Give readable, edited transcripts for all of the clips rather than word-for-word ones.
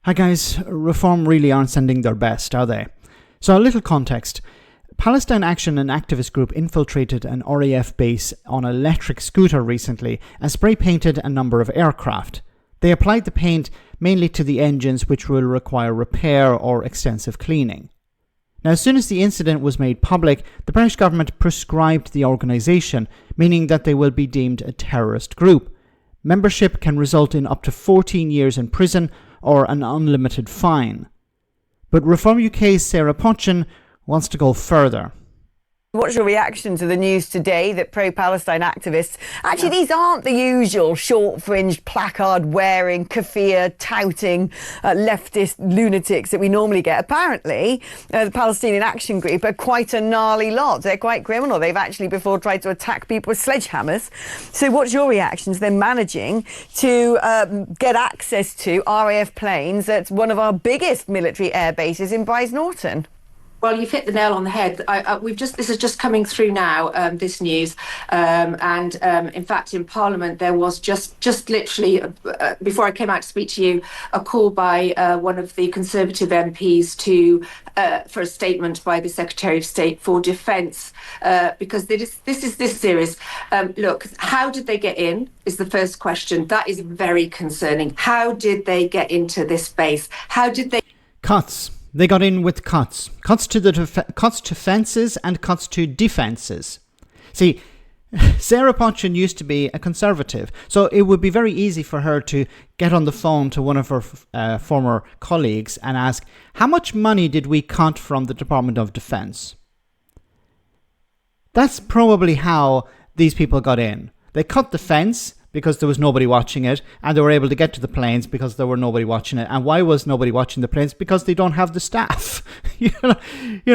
Hi guys, Reform really aren't sending their best, are they? So a little context. Palestine Action, an activist group, infiltrated an RAF base on an electric scooter recently and spray painted a number of aircraft. They applied the paint mainly to the engines, which will require repair or extensive cleaning. Now, as soon as the incident was made public, the British government proscribed the organisation, meaning that they will be deemed a terrorist group. Membership can result in up to 14 years in prison or an unlimited fine. But Reform UK's Sarah Pochin wants to go further. What's your reaction to the news today that pro-Palestine activists, actually these aren't the usual short-fringed placard-wearing, keffiyeh-touting leftist lunatics that we normally get. Apparently, the Palestine Action group are quite a gnarly lot. They're quite criminal. They've actually before tried to attack people with sledgehammers. So what's your reaction to them managing to get access to RAF planes at one of our biggest military air bases in Brize Norton? Well, you've hit the nail on the head. This is just coming through now, this news. In fact, in Parliament, there was just literally, before I came out to speak to you, a call by one of the Conservative MPs for a statement by the Secretary of State for Defence, because this is serious. Look, how did they get in is the first question. That is very concerning. How did they get into this base? How did they... Cuts. They got in with cuts. Cuts to fences and cuts to defences. See, Sarah Pochin used to be a Conservative, so it would be very easy for her to get on the phone to one of her former colleagues and ask, how much money did we cut from the Department of Defence? That's probably how these people got in. They cut the fence because there was nobody watching it, and they were able to get to the planes because there were nobody watching it. And why was nobody watching the planes? Because they don't have the staff. you know,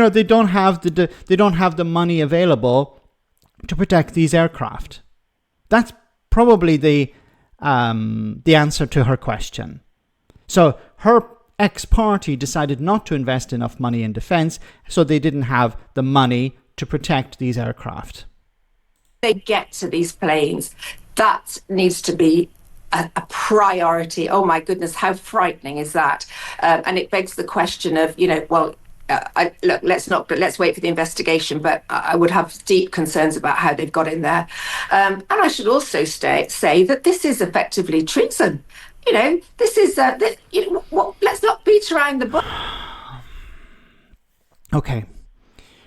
they don't have the money available to protect these aircraft. That's probably the answer to her question. So her ex-party decided not to invest enough money in defence, so they didn't have the money to protect these aircraft. They get to these planes. That needs to be a priority. Oh my goodness, how frightening is that? And it begs the question of, let's wait for the investigation, but I would have deep concerns about how they've got in there. And I should also say that this is effectively treason. This is, let's not beat around the bush. Okay.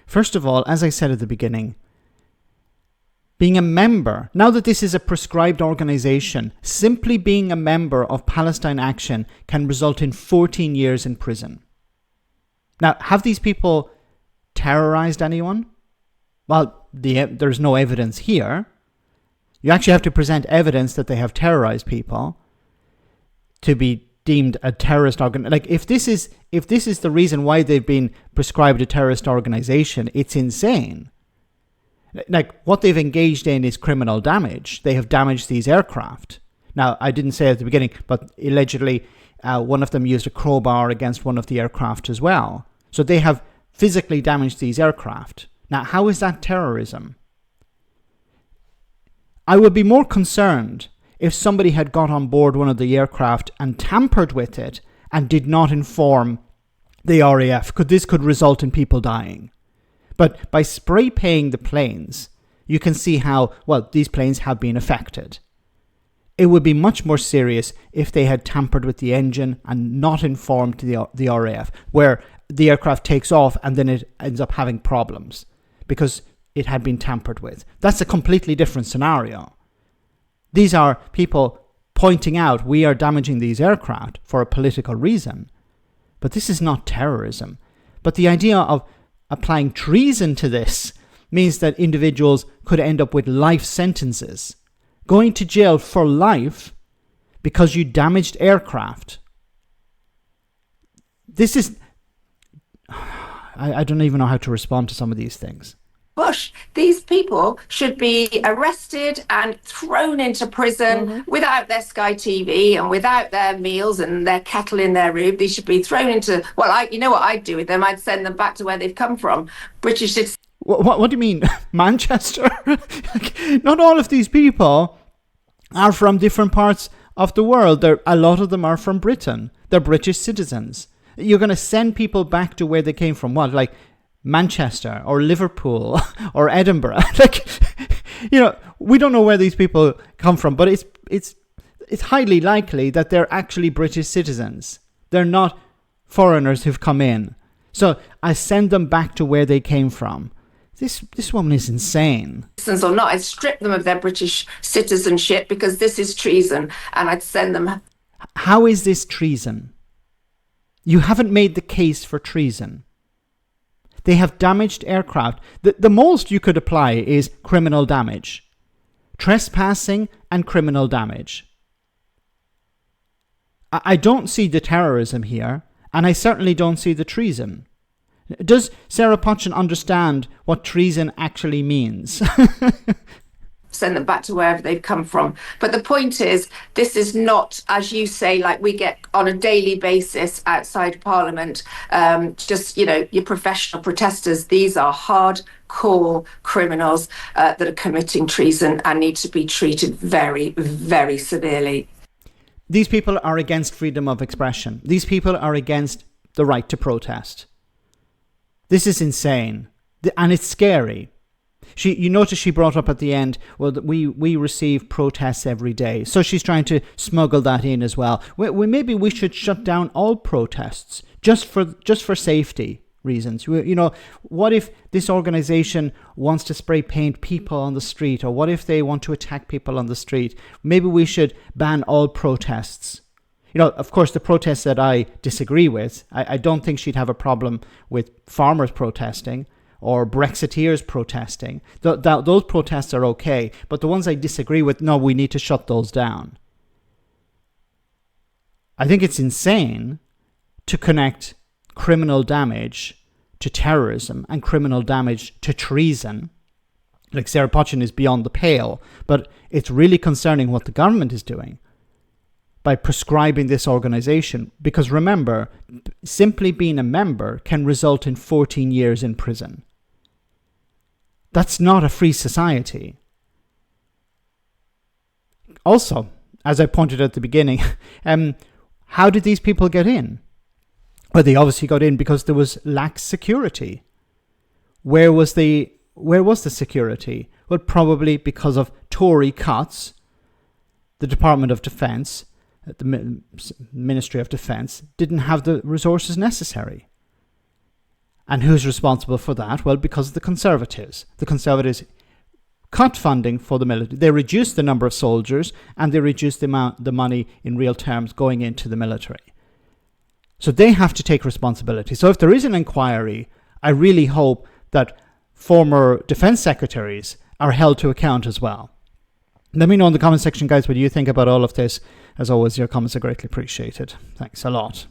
First of all, as I said at the beginning, being a member, now that this is a proscribed organisation, simply being a member of Palestine Action can result in 14 years in prison. Now, have these people terrorised anyone? Well, there's no evidence here. You actually have to present evidence that they have terrorised people to be deemed a terrorist organisation. Like, if this is the reason why they've been prescribed a terrorist organisation, it's insane. Like, what they've engaged in is criminal damage. They have damaged these aircraft. Now, I didn't say at the beginning, but allegedly one of them used a crowbar against one of the aircraft as well. So they have physically damaged these aircraft. Now, how is that terrorism? I would be more concerned if somebody had got on board one of the aircraft and tampered with it and did not inform the RAF. This could result in people dying. But by spray painting the planes, you can see how, these planes have been affected. It would be much more serious if they had tampered with the engine and not informed the RAF, where the aircraft takes off and then it ends up having problems because it had been tampered with. That's a completely different scenario. These are people pointing out we are damaging these aircraft for a political reason. But this is not terrorism. But the idea of applying treason to this means that individuals could end up with life sentences, going to jail for life because you damaged aircraft. This is... I don't even know how to respond to some of these things. Bush, these people should be arrested and thrown into prison without their Sky TV and without their meals and their kettle in their room. They should be thrown into, you know what I'd do with them? I'd send them back to where they've come from. British. What do you mean? Manchester? Not all of these people are from different parts of the world, a lot of them are from Britain. They're British citizens. You're going to send people back to where they came from. What, like Manchester or Liverpool or Edinburgh? Like, we don't know where these people come from, but it's highly likely that they're actually British citizens. They're not foreigners who've come in. So I send them back to where they came from. This woman is insane. Or not, I'd strip them of their British citizenship because this is treason, and I'd send them. How is this treason? You haven't made the case for treason. They have damaged aircraft. The most you could apply is criminal damage. Trespassing and criminal damage. I don't see the terrorism here, and I certainly don't see the treason. Does Sarah Pochin understand what treason actually means? Send them back to wherever they've come from. But the point is, this is not, as you say, like we get on a daily basis outside Parliament, your professional protesters. These are hardcore criminals that are committing treason and need to be treated very, very severely. These people are against freedom of expression. These people are against the right to protest. This is insane. And it's scary. You notice she brought up at the end, well, that we receive protests every day. So she's trying to smuggle that in as well. Maybe we should shut down all protests just for safety reasons. What if this organization wants to spray paint people on the street, or what if they want to attack people on the street? Maybe we should ban all protests. Of course, the protests that I disagree with, I don't think she'd have a problem with farmers protesting or Brexiteers protesting. Those protests are okay. But the ones I disagree with, no, we need to shut those down. I think it's insane to connect criminal damage to terrorism and criminal damage to treason. Like, Sarah Pochin is beyond the pale, but it's really concerning what the government is doing by prescribing this organization. Because remember, simply being a member can result in 14 years in prison. That's not a free society. Also, as I pointed out at the beginning, how did these people get in? Well, they obviously got in because there was lax security. Where was the security? Well, probably because of Tory cuts. The Department of Defence, the Ministry of Defence, didn't have the resources necessary. And who's responsible for that? Well, because of the Conservatives. The Conservatives cut funding for the military. They reduced the number of soldiers, and they reduced the money in real terms going into the military. So they have to take responsibility. So if there is an inquiry, I really hope that former defence secretaries are held to account as well. Let me know in the comment section, guys, what you think about all of this. As always, your comments are greatly appreciated. Thanks a lot.